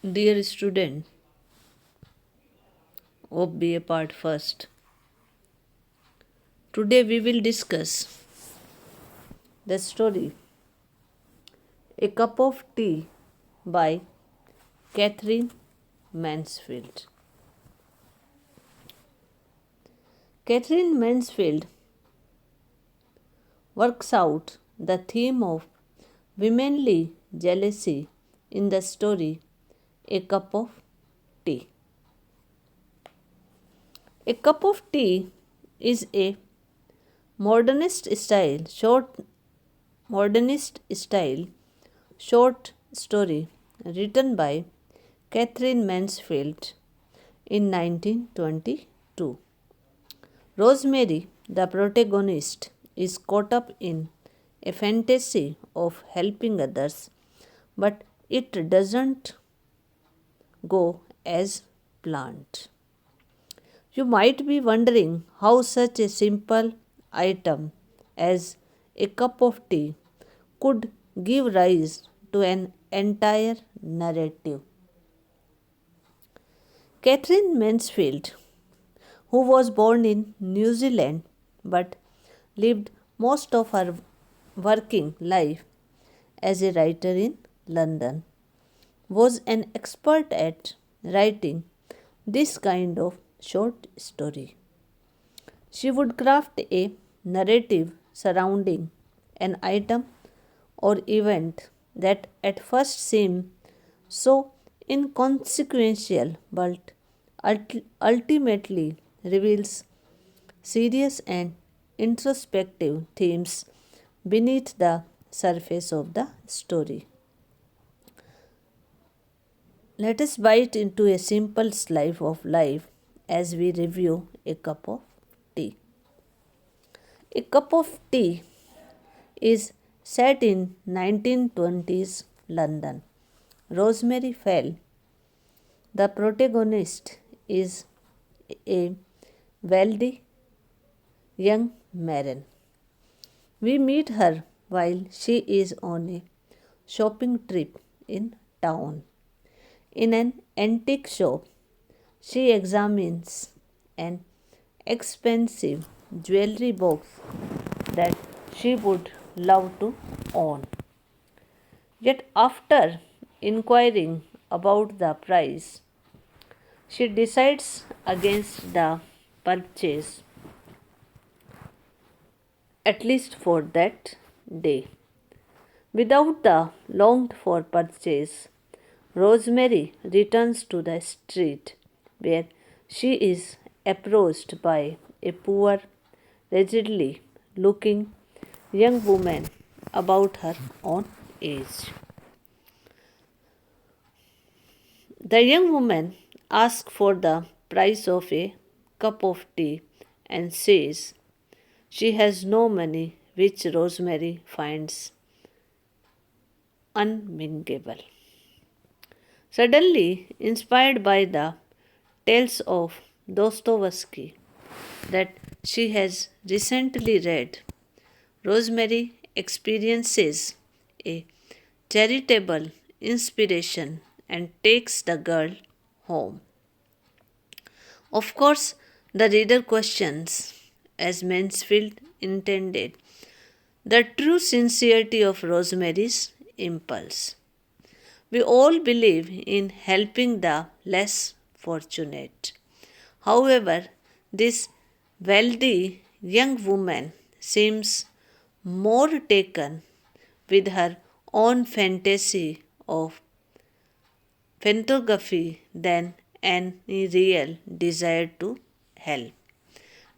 Dear student of BA Part First, today we will discuss the story A Cup of Tea by Catherine Mansfield. Catherine Mansfield works out the theme of womanly jealousy in the story A Cup of Tea. A Cup of Tea is a modernist style short story written by Catherine Mansfield in 1922. Rosemary, the protagonist, is caught up in a fantasy of helping others, but it doesn't go as planned. You might be wondering how such a simple item as a cup of tea could give rise to an entire narrative. Catherine Mansfield, who was born in New Zealand but lived most of her working life as a writer in London, was an expert at writing this kind of short story. She would craft a narrative surrounding an item or event that at first seemed so inconsequential but ultimately reveals serious and introspective themes beneath the surface of the story. Let us bite into a simple slice of life as we review A Cup of Tea. A Cup of Tea is set in 1920s London. Rosemary Fell, the protagonist, is a wealthy young maiden. We meet her while she is on a shopping trip in town. In an antique shop, she examines an expensive jewelry box that she would love to own. Yet, after inquiring about the price, she decides against the purchase, at least for that day. Without the longed for purchase, Rosemary returns to the street where she is approached by a poor, rigidly looking young woman about her own age. The young woman asks for the price of a cup of tea and says she has no money, which Rosemary finds unmingable. Suddenly, inspired by the tales of Dostoevsky that she has recently read, Rosemary experiences a charitable inspiration and takes the girl home. Of course, the reader questions, as Mansfield intended, the true sincerity of Rosemary's impulse. We all believe in helping the less fortunate. However, this wealthy young woman seems more taken with her own fantasy of photography than any real desire to help.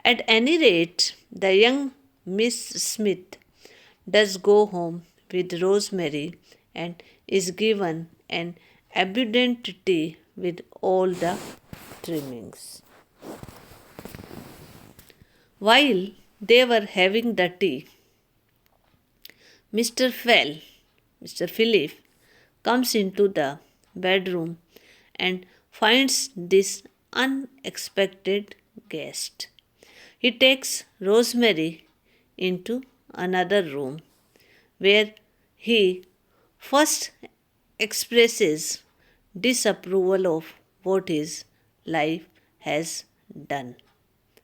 At any rate, the young Miss Smith does go home with Rosemary and is given an abundant tea with all the trimmings. While they were having the tea, Mr. Fell, Mr. Philip, comes into the bedroom and finds this unexpected guest. He takes Rosemary into another room where he first expresses disapproval of what his life has done.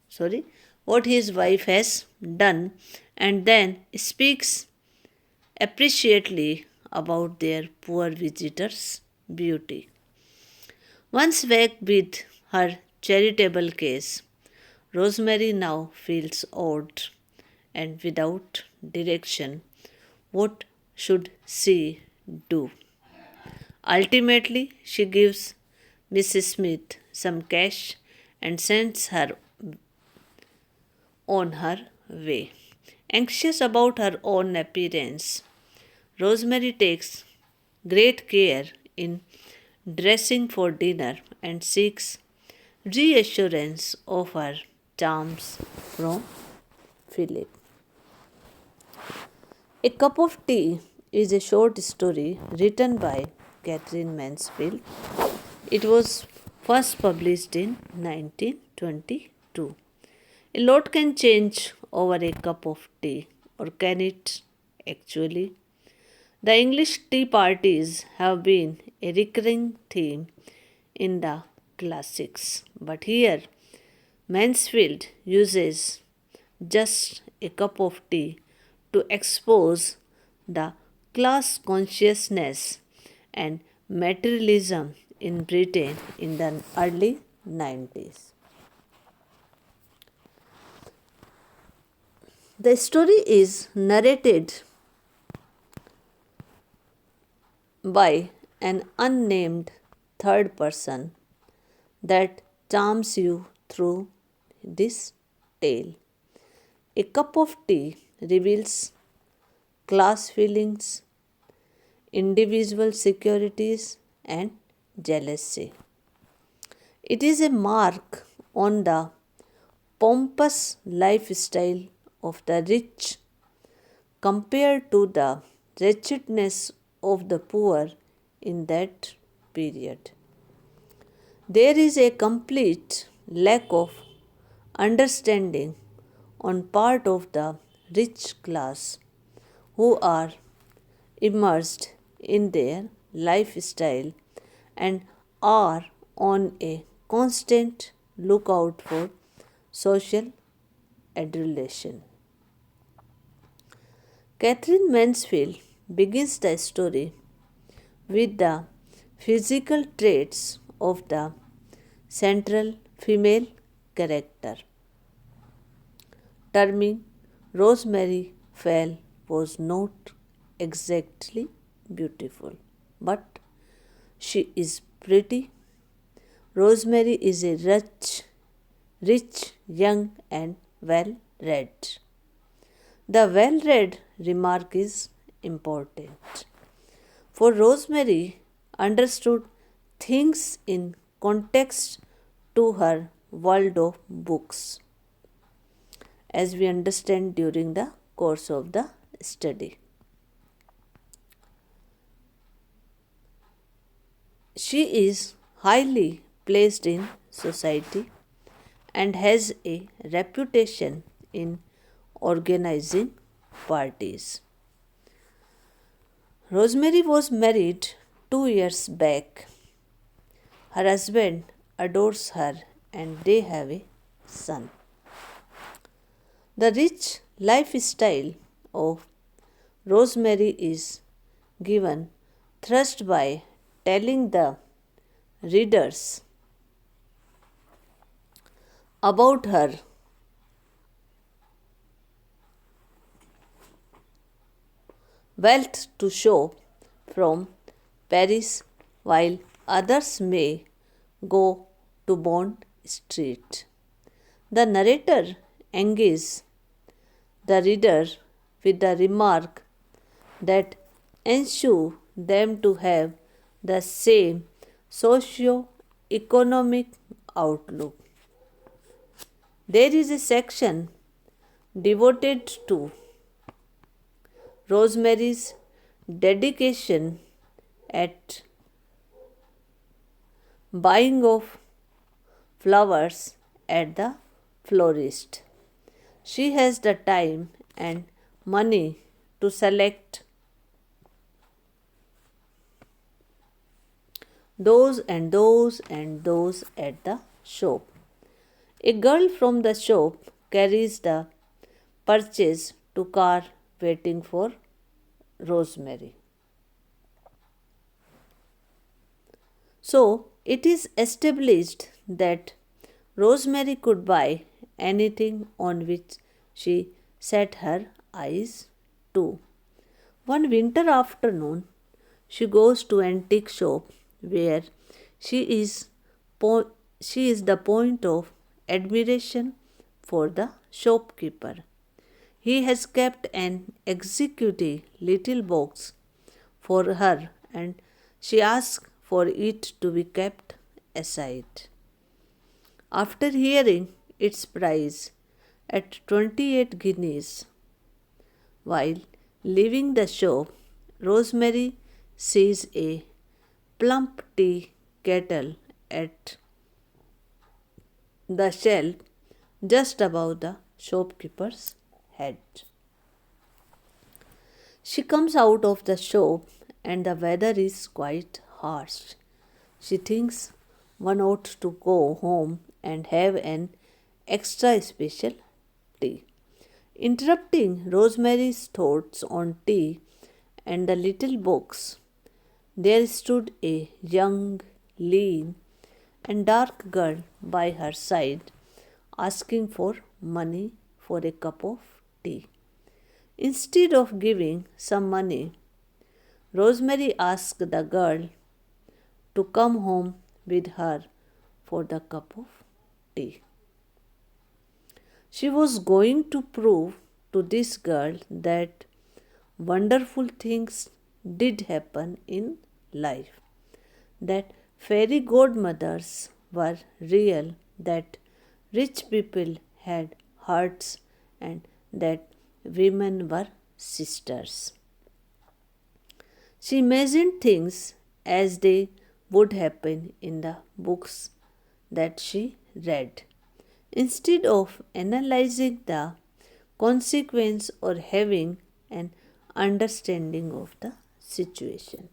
Sorry, what his wife has done, and then speaks appreciatively about their poor visitor's beauty. Once vexed with her charitable case, Rosemary now feels odd and without direction. What should she do? Ultimately, she gives Mrs. Smith some cash and sends her on her way. Anxious about her own appearance, Rosemary takes great care in dressing for dinner and seeks reassurance of her charms from Philip. A Cup of Tea is a short story written by Catherine Mansfield. It was first published in 1922. A lot can change over a cup of tea, or can it actually? The English tea parties have been a recurring theme in the classics, but here Mansfield uses just a cup of tea to expose the class consciousness and materialism in Britain in the early 90s. The story is narrated by an unnamed third person that charms you through this tale. A cup of tea reveals class feelings, individual securities, and jealousy. It is a mark on the pompous lifestyle of the rich compared to the wretchedness of the poor in that period. There is a complete lack of understanding on part of the rich class who are immersed in their lifestyle and are on a constant lookout for social adulation. Catherine Mansfield begins the story with the physical traits of the central female character, terming Rosemary Fell was not exactly beautiful, but she is pretty. Rosemary is a rich, young, and well read. The well read remark is important, for Rosemary understood things in context to her world of books, as we understand during the course of the study. She is highly placed in society and has a reputation in organizing parties. Rosemary was married 2 years back. Her husband adores her and they have a son. The rich lifestyle of Rosemary is given thrust by telling the readers about her wealth to show from Paris, while others may go to Bond Street. The narrator engages the reader with the remark that ensure them to have the same socio-economic outlook. There is a section devoted to Rosemary's dedication at buying of flowers at the florist. She has the time and money to select those and those and those at the shop. A girl from the shop carries the purchase to car waiting for Rosemary. So it is established that Rosemary could buy anything on which she set her eyes to. One winter afternoon, she goes to antique shop where she is po- she is the point of admiration for the shopkeeper. He has kept an executive little box for her and she asks for it to be kept aside. After hearing its price at 28 guineas, while leaving the shop, Rosemary sees a plump tea kettle at the shelf just above the shopkeeper's head. She comes out of the shop and the weather is quite harsh. She thinks one ought to go home and have an extra special tea. Interrupting Rosemary's thoughts on tea and the little box, there stood a young, lean, and dark girl by her side asking for money for a cup of tea. Instead of giving some money, Rosemary asked the girl to come home with her for the cup of tea. She was going to prove to this girl that wonderful things did happen in life, that fairy godmothers were real, that rich people had hearts, and that women were sisters. She imagined things as they would happen in the books that she read. Instead of analyzing the consequence or having an understanding of the situation.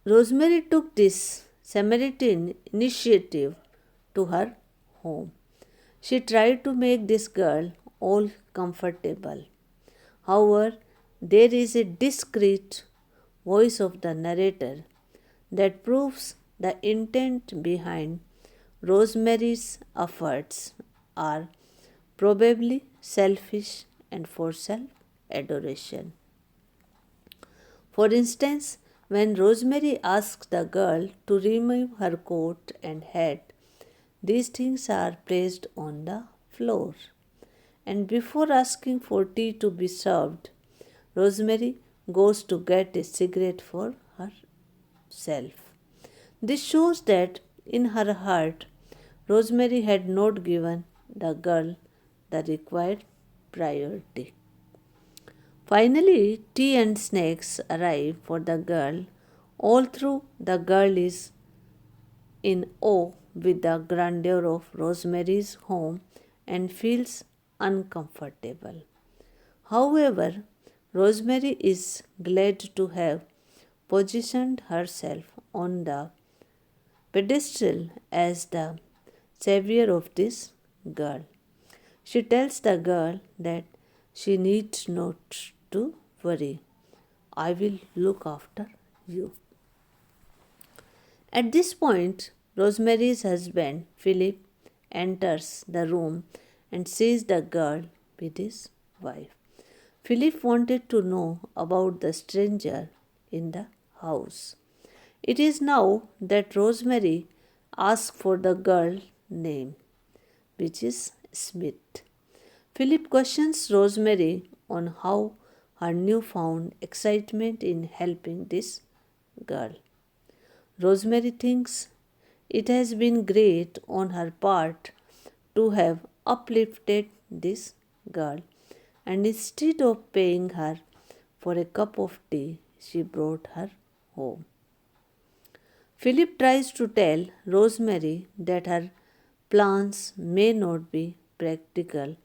Rosemary took this Samaritan initiative to her home. She tried to make this girl all comfortable. However, there is a discreet voice of the narrator that proves the intent behind Rosemary's efforts are probably selfish and for self adoration. For instance, when Rosemary asks the girl to remove her coat and hat, these things are placed on the floor. And before asking for tea to be served, Rosemary goes to get a cigarette for herself. This shows that in her heart, Rosemary had not given the girl the required priority. Finally, tea and snacks arrive for the girl. All through, the girl is in awe with the grandeur of Rosemary's home and feels uncomfortable. However, Rosemary is glad to have positioned herself on the pedestal as the savior of this girl. She tells the girl that she needs not to worry. I will look after you. At this point, Rosemary's husband, Philip, enters the room and sees the girl with his wife. Philip wanted to know about the stranger in the house. It is now that Rosemary asks for the girl's name, which is Smith. Philip questions Rosemary on how her newfound excitement in helping this girl. Rosemary thinks it has been great on her part to have uplifted this girl, and instead of paying her for a cup of tea, she brought her home. Philip tries to tell Rosemary that her plans may not be practical,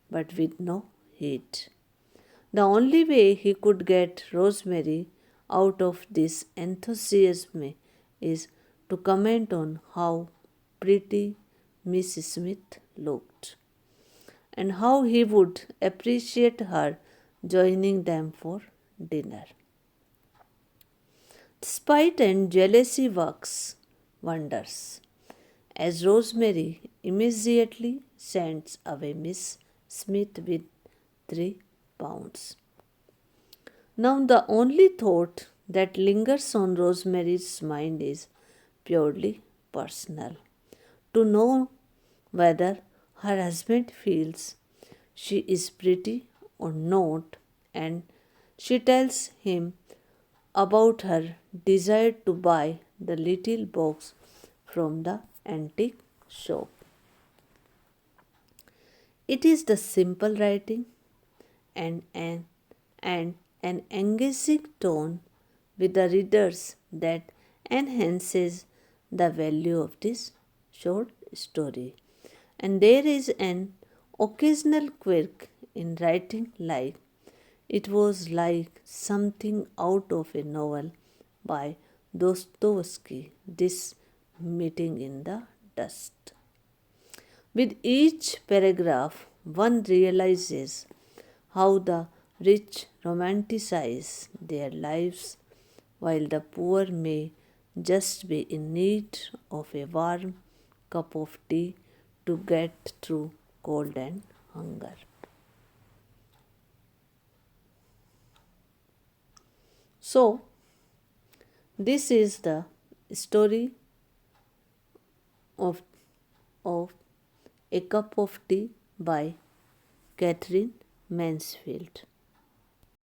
but with no heat. The only way he could get Rosemary out of this enthusiasm is to comment on how pretty Miss Smith looked and how he would appreciate her joining them for dinner. Spite and jealousy works wonders, as Rosemary immediately sends away Miss Smith with £3. Now, the only thought that lingers on Rosemary's mind is purely personal, to know whether her husband feels she is pretty or not, and she tells him about her desire to buy the little box from the antique shop. It is the simple writing and an engaging tone with the readers that enhances the value of this short story. And there is an occasional quirk in writing, like it was like something out of a novel by Dostoevsky, this meeting in the dust. With each paragraph, one realizes how the rich romanticize their lives while the poor may just be in need of a warm cup of tea to get through cold and hunger. So, this is the story of, of A Cup of Tea by Catherine Mansfield.